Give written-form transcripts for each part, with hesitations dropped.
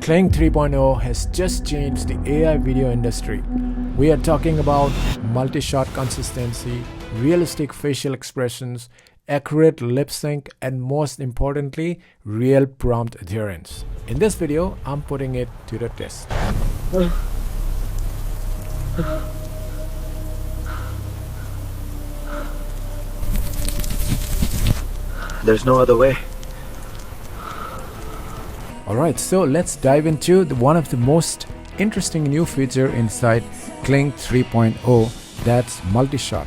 Kling 3.0 has just changed the AI video industry. We are talking about multi-shot consistency, realistic facial expressions, accurate lip sync, and most importantly, real prompt adherence. In this video, I'm putting it to the test. There's no other way. Alright, so let's dive into one of the most interesting new feature inside Kling 3.0, that's multi-shot.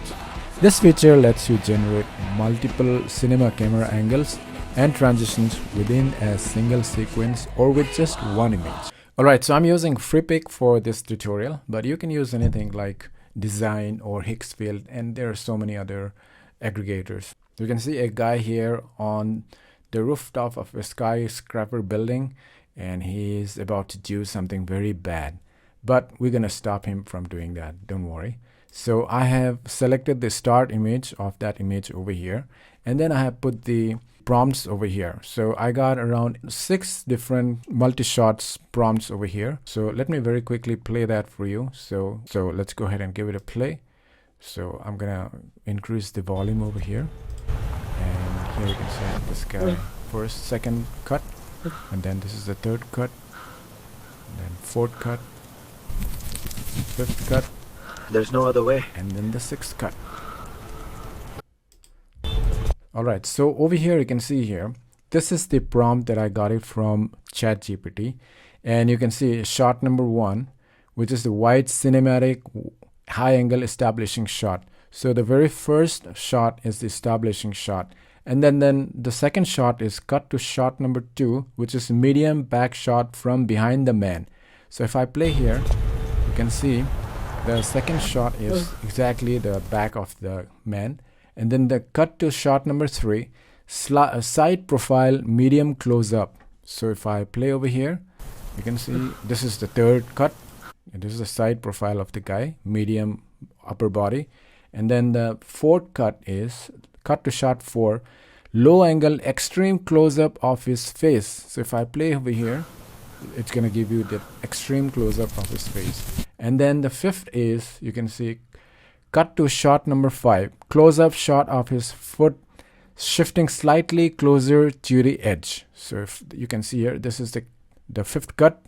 This feature lets you generate multiple cinema camera angles and transitions within a single sequence or with just one image. Alright, so I'm using FreePic for this tutorial, but you can use anything like Design or Higgsfield, and there are so many other aggregators. You can see a guy here on the rooftop of a skyscraper building, and he's about to do something very bad, but we're gonna stop him from doing that, don't worry. So I have selected the start image of that image over here, and then I have put the prompts over here. So I got around 6 different multi-shots prompts over here. So let me very quickly play that for you. So let's go ahead and give it a play. So I'm gonna increase the volume over here, and here you can see this guy first, second cut, and then this is the third cut, and then fourth cut, fifth cut, There's no other way. and then the sixth cut. Alright, so over here you can see here, this is the prompt that I got it from ChatGPT, and you can see shot number 1, which is the wide cinematic high angle establishing shot. So the very first shot is the establishing shot, and then the second shot is cut to shot number 2, which is medium back shot from behind the man. So if I play here, you can see the second shot is exactly the back of the man, and then the cut to shot number 3, side profile medium close up. So if I play over here, you can see this is the third cut, and this is the side profile of the guy, medium upper body. And then the fourth cut is cut to shot 4, low angle extreme close up of his face. So if I play over here, it's gonna give you the extreme close up of his face. And then the fifth is, you can see, cut to shot number 5, close up shot of his foot shifting slightly closer to the edge. So if you can see here, this is the fifth cut.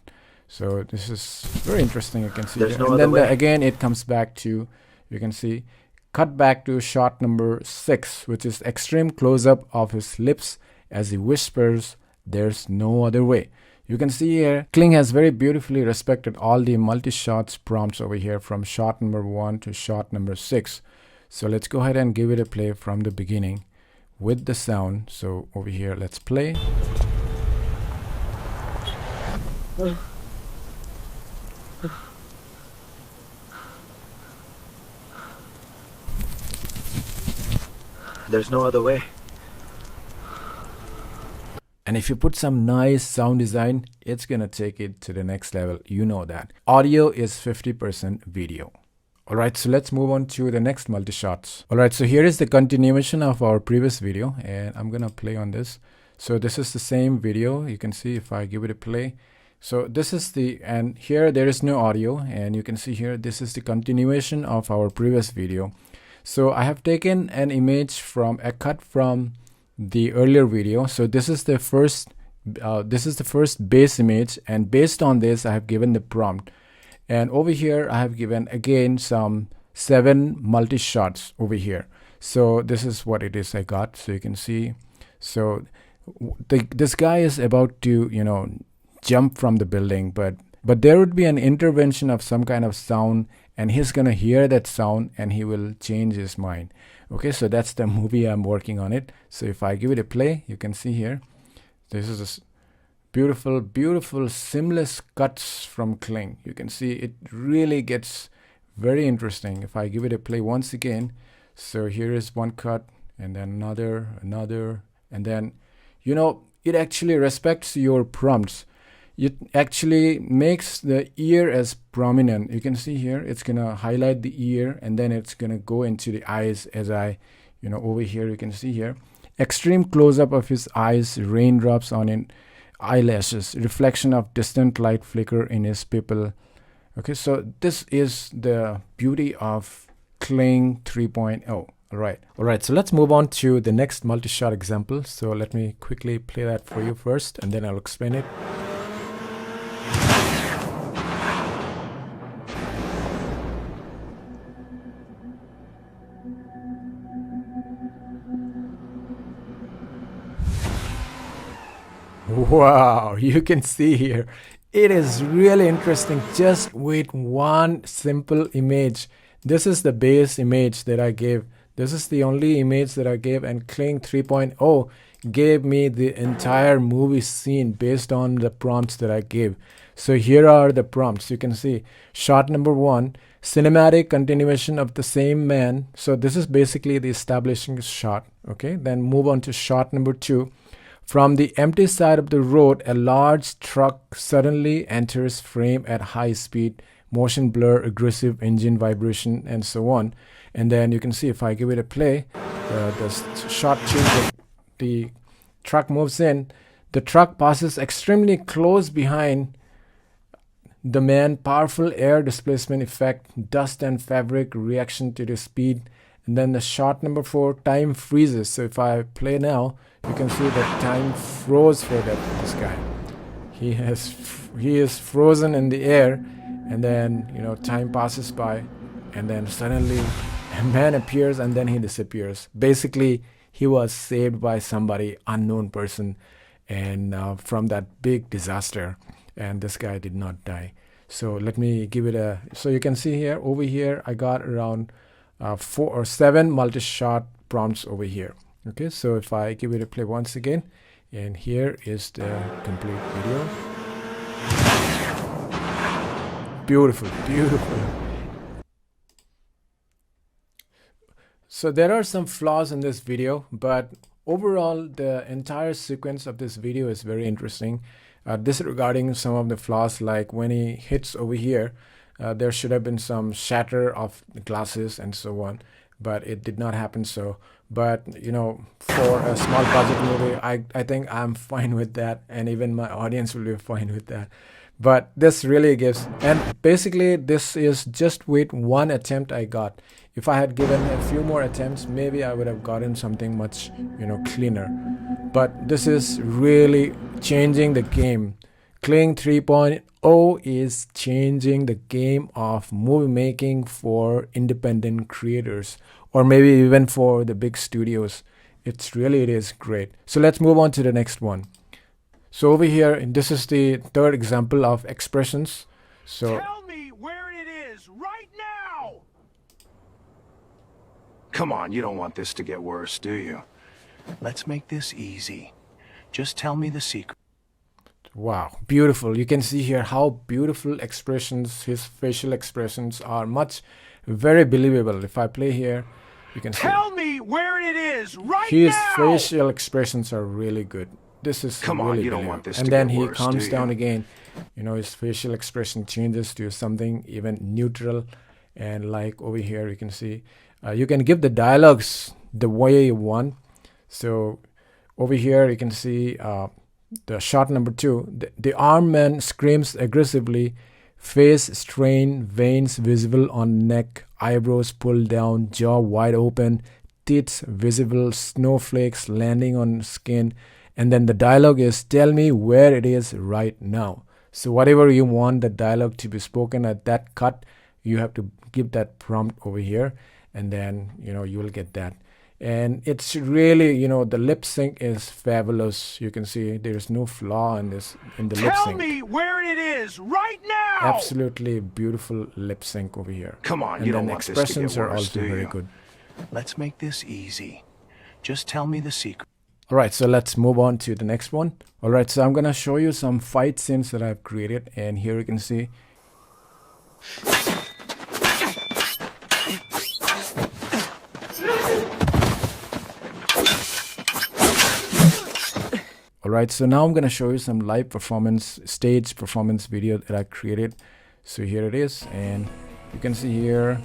So this is very interesting, you can see There's here. no And other then way. again it comes back to, you can see, cut back to shot number 6, which is extreme close-up of his lips as he whispers, "There's no other way." You can see here, Kling has very beautifully respected all the multi-shots prompts over here from shot number 1 to shot number 6. So let's go ahead and give it a play from the beginning with the sound. So over here, let's play. There's no other way. And if you put some nice sound design, it's gonna take it to the next level. You know that. Audio is 50% video. Alright, so let's move on to the next multi-shots. Alright, so here is the continuation of our previous video, and I'm gonna play on this. So this is the same video. You can see if I give it a play. So this is and here there is no audio, and you can see here, this is the continuation of our previous video. So I have taken an image from a cut from the earlier video. So this is the first base image, and based on this I have given the prompt, and over here I have given again some 7 multi-shots over here. So this is what it is I got. So you can see, so this guy is about to, you know, jump from the building, but there would be an intervention of some kind of sound, and he's gonna hear that sound and he will change his mind. Okay, so that's the movie I'm working on it. So if I give it a play, you can see here, this is a beautiful seamless cuts from Kling. You can see it really gets very interesting. If I give it a play once again, so here is one cut, and then another, and then, you know, it actually respects your prompts. It actually makes the ear as prominent. You can see here, it's gonna highlight the ear, and then it's gonna go into the eyes, as over here you can see here, extreme close-up of his eyes, raindrops on it, eyelashes, reflection of distant light flicker in his pupil. Okay, so this is the beauty of Kling 3.0. All right, so let's move on to the next multi-shot example. So let me quickly play that for you first, and then I'll explain it. Wow, you can see here, it is really interesting just with one simple image. This is the base image that I gave. This is the only image that I gave, and Kling 3.0 gave me the entire movie scene based on the prompts that I gave. So here are the prompts. You can see shot number 1, cinematic continuation of the same man. So this is basically the establishing shot. Okay, then move on to shot number 2. From the empty side of the road, a large truck suddenly enters frame at high speed, motion blur, aggressive engine vibration, and so on. And then you can see if I give it a play, the shot changes, the truck moves in, the truck passes extremely close behind the man, powerful air displacement effect, dust and fabric reaction to the speed. And then the shot number 4, time freezes. So if I play now, you can see that time froze for this guy. He is frozen in the air, and then time passes by, and then suddenly a man appears, and then he disappears. Basically, he was saved by somebody, unknown person, and from that big disaster, and this guy did not die. So let me give it a. So you can see here, over here, I got around 4 or 7 multi-shot prompts over here. Okay, so if I give it a play once again, and here is the complete video. Beautiful, beautiful. So there are some flaws in this video, but overall the entire sequence of this video is very interesting. Disregarding some of the flaws, like when he hits over here, there should have been some shatter of the glasses and so on, but it did not happen. So but for a small budget movie, I think I'm fine with that, and even my audience will be fine with that. But this really gives, and basically this is just with one attempt I got. If I had given a few more attempts, maybe I would have gotten something much cleaner. But this is really changing the game. Kling 3.0 is changing the game of movie making for independent creators, or maybe even for the big studios. It is great. So let's move on to the next one. So over here, and this is the third example of expressions. So tell me where it is right now. Come on, you don't want this to get worse, do you? Let's make this easy. Just tell me the secret. wow, beautiful. You can see here how beautiful expressions, his facial expressions are very believable. If I play here, you can see. Tell me where it is right His now. facial expressions are really good. This is Come really on, you don't believable. want this and to then get he worse, calms do down you? again. His facial expression changes to something even neutral, and like over here you can see you can give the dialogues the way you want. So over here you can see the shot number 2. The armed man screams aggressively, face strained, veins visible on neck, eyebrows pulled down, jaw wide open, teeth visible, snowflakes landing on skin. And then the dialogue is, tell me where it is right now. So whatever you want the dialogue to be spoken at that cut, you have to give that prompt over here, and then you will get that. And it's really, the lip sync is fabulous. You can see there's no flaw in the lip sync. Tell me where it is right now. Absolutely beautiful lip sync over here. Come on, and you then don't want this to get expressions are worse, also do very you? good. Let's make this easy. Just tell me the secret. All right, so let's move on to the next one. All right, so I'm gonna show you some fight scenes that I've created, and here you can see. All right, so now I'm gonna show you some live performance, stage performance video that I created. So here it is, and you can see here.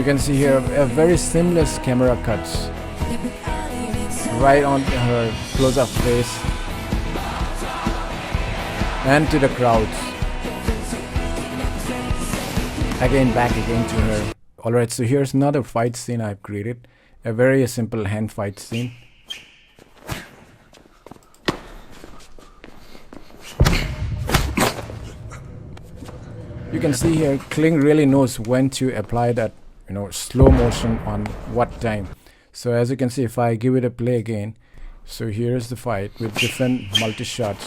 can see here a very seamless camera cuts right on her close-up face and to the crowds. Again, back again to her. Alright, so here's another fight scene I've created. A very simple hand fight scene. You can see here Kling really knows when to apply that, slow motion on what time. So as you can see, if I give it a play again, so here's the fight with different multi-shots.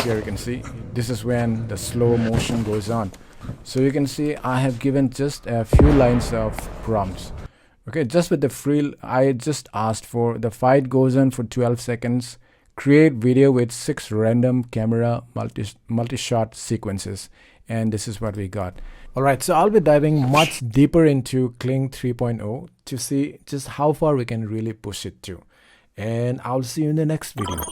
Here you can see this is when the slow motion goes on. So you can see I have given just a few lines of prompts. Okay, just with the free, I just asked for the fight goes on for 12 seconds. Create video with 6 random camera multi-shot sequences, and this is what we got. Alright, so I'll be diving much deeper into Kling 3.0 to see just how far we can really push it to. And I'll see you in the next video.